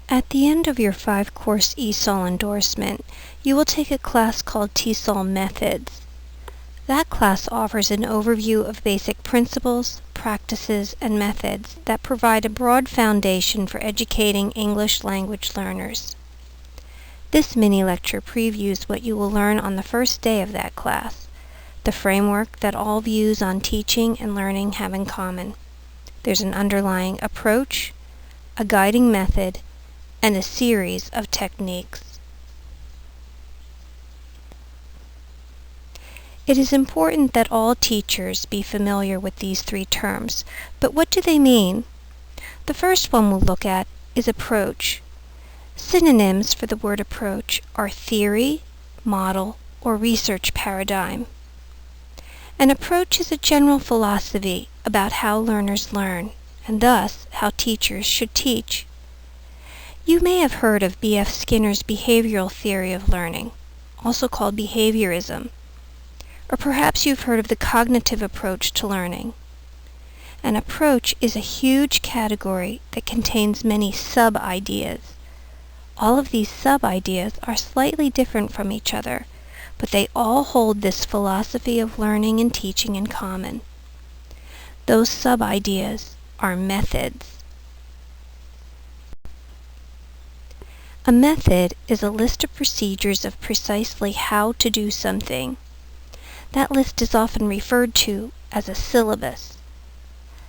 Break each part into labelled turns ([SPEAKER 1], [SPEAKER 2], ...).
[SPEAKER 1] At the end of your 5-course ESOL endorsement, you will take a class called TESOL Methods. That class offers an overview of basic principles, practices, and methods that provide a broad foundation for educating English language learners. This mini-lecture previews what you will learn on the first day of that class, the framework that all views on teaching and learning have in common. There's an underlying approach, a guiding method, and a series of techniques. It is important that all teachers be familiar with these 3 terms, but what do they mean? The first one we'll look at is approach. Synonyms for the word approach are theory, model, or research paradigm. An approach is a general philosophy about how learners learn, and thus how teachers should teach. You may have heard of B.F. Skinner's behavioral theory of learning, also called behaviorism, or perhaps you've heard of the cognitive approach to learning. An approach is a huge category that contains many sub-ideas. All of these sub-ideas are slightly different from each other, but they all hold this philosophy of learning and teaching in common. Those sub-ideas are methods. A method is a list of procedures of precisely how to do something. That list is often referred to as a syllabus.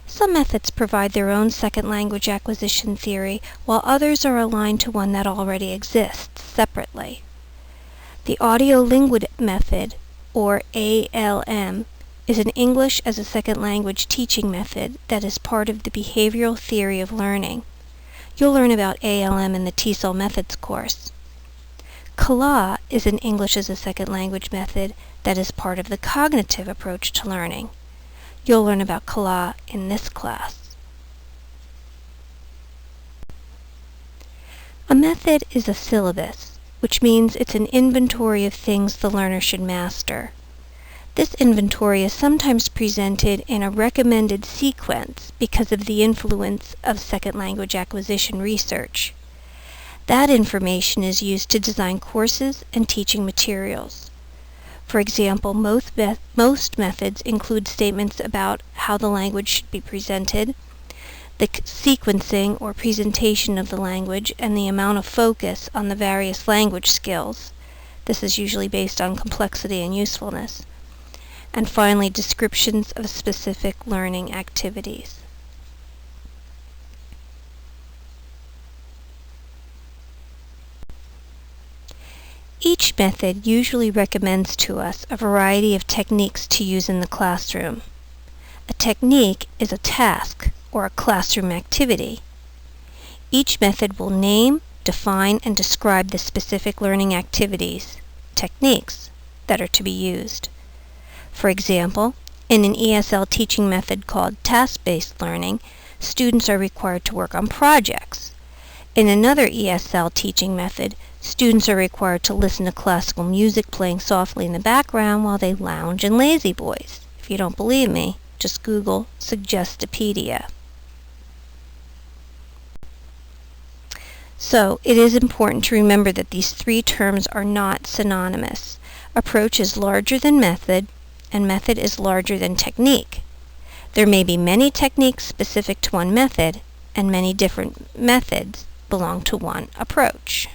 [SPEAKER 1] Some methods provide their own second language acquisition theory, while others are aligned to one that already exists separately. The audio-linguistic method, or ALM, is an English as a second language teaching method that is part of the behavioral theory of learning. You'll learn about ALM in the TESOL Methods course. CALA is an English as a second language method that is part of the cognitive approach to learning. You'll learn about CALA in this class. A method is a syllabus, which means it's an inventory of things the learner should master. This inventory is sometimes presented in a recommended sequence because of the influence of second language acquisition research. That information is used to design courses and teaching materials. For example, most methods include statements about how the language should be presented, the sequencing or presentation of the language, and the amount of focus on the various language skills. This is usually based on complexity and usefulness. And finally, descriptions of specific learning activities. Each method usually recommends to us a variety of techniques to use in the classroom. A technique is a task or a classroom activity. Each method will name, define, and describe the specific learning activities, techniques, that are to be used. For example, in an ESL teaching method called task-based learning, students are required to work on projects. In another ESL teaching method, students are required to listen to classical music playing softly in the background while they lounge in lazy boys. If you don't believe me, just Google Suggestipedia. So, it is important to remember that these 3 terms are not synonymous. Approach is larger than method, and method is larger than technique. There may be many techniques specific to one method, and many different methods belong to one approach.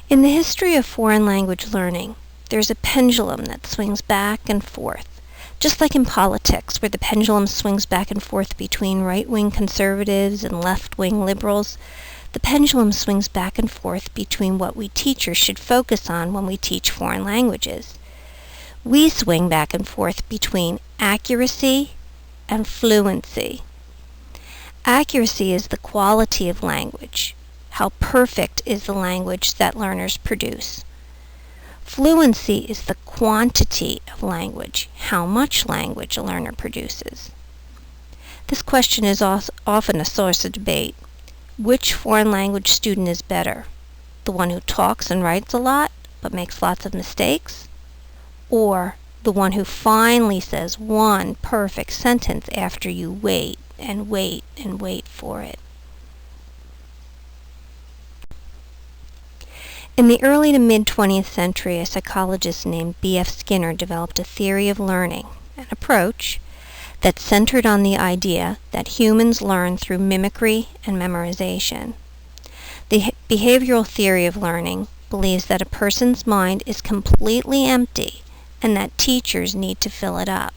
[SPEAKER 1] In the history of foreign language learning, there's a pendulum that swings back and forth, just like in politics, where the pendulum swings back and forth between right-wing conservatives and left-wing liberals. The pendulum swings back and forth between what we teachers should focus on when we teach foreign languages. We swing back and forth between accuracy and fluency. Accuracy is the quality of language. How perfect is the language that learners produce? Fluency is the quantity of language, how much language a learner produces. This question is often a source of debate. Which foreign language student is better? The one who talks and writes a lot but makes lots of mistakes? Or the one who finally says one perfect sentence after you wait and wait and wait for it. In the early to mid-20th century, a psychologist named B.F. Skinner developed a theory of learning, an approach that centered on the idea that humans learn through mimicry and memorization. The behavioral theory of learning believes that a person's mind is completely empty and that teachers need to fill it up.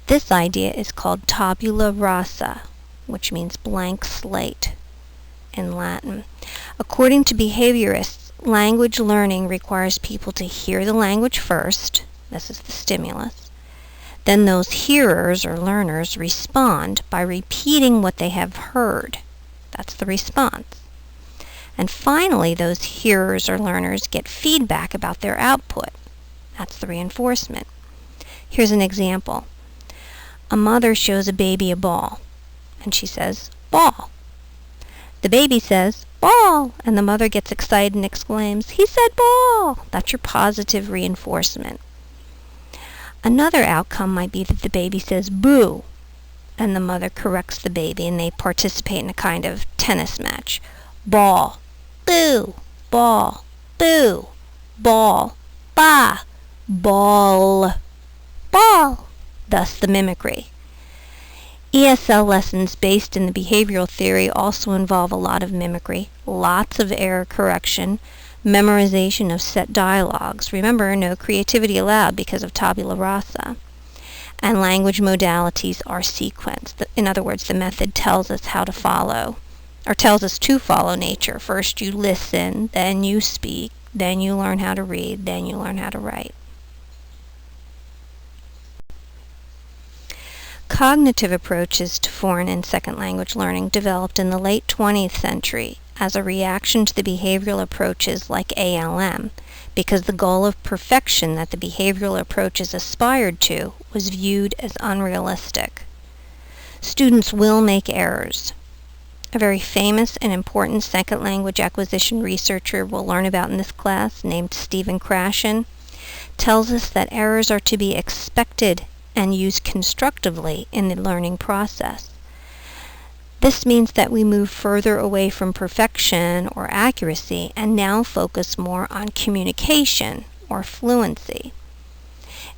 [SPEAKER 1] This idea is called tabula rasa, which means blank slate in Latin. According to behaviorists, language learning requires people to hear the language first. This is the stimulus. Then those hearers or learners respond by repeating what they have heard. That's the response. And finally, those hearers or learners get feedback about their output. That's the reinforcement. Here's an example. A mother shows a baby a ball, and she says, "Ball." The baby says, "Ball," and the mother gets excited and exclaims, "He said ball." That's your positive reinforcement. Another outcome might be that the baby says boo, and the mother corrects the baby, and they participate in a kind of tennis match. Ball, boo, ball, boo, ball, ba, ball, ball. Thus the mimicry. ESL lessons based in the behavioral theory also involve a lot of mimicry, lots of error correction, memorization of set dialogues. Remember, no creativity allowed because of tabula rasa. And language modalities are sequenced. In other words, the method tells us how to follow, or tells us to follow nature. First you listen, then you speak, then you learn how to read, then you learn how to write. Cognitive approaches to foreign and second language learning developed in the late 20th century as a reaction to the behavioral approaches like ALM, because the goal of perfection that the behavioral approaches aspired to was viewed as unrealistic. Students will make errors. A very famous and important second language acquisition researcher we'll learn about in this class, named Stephen Krashen, tells us that errors are to be expected and used constructively in the learning process. This means that we move further away from perfection or accuracy and now focus more on communication or fluency.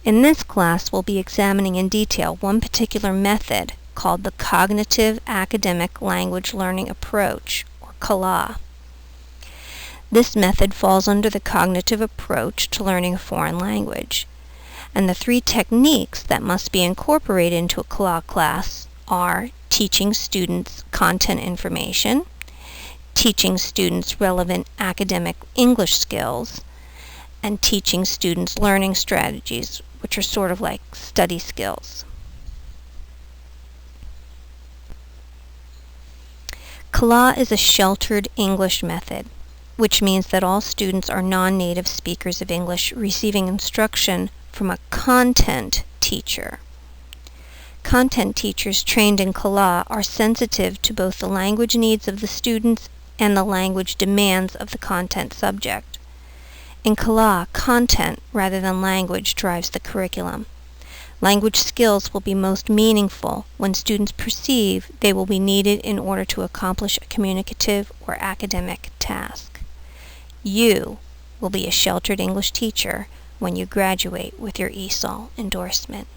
[SPEAKER 1] In this class, we'll be examining in detail one particular method called the Cognitive Academic Language Learning Approach, or CALA. This method falls under the cognitive approach to learning a foreign language. And the three techniques that must be incorporated into a CALA class are teaching students content information, teaching students relevant academic English skills, and teaching students learning strategies, which are sort of like study skills. CALA is a sheltered English method, which means that all students are non-native speakers of English receiving instruction from a content teacher. Content teachers trained in CALA are sensitive to both the language needs of the students and the language demands of the content subject. In CALA, content rather than language drives the curriculum. Language skills will be most meaningful when students perceive they will be needed in order to accomplish a communicative or academic task. You will be a sheltered English teacher when you graduate with your ESOL endorsement.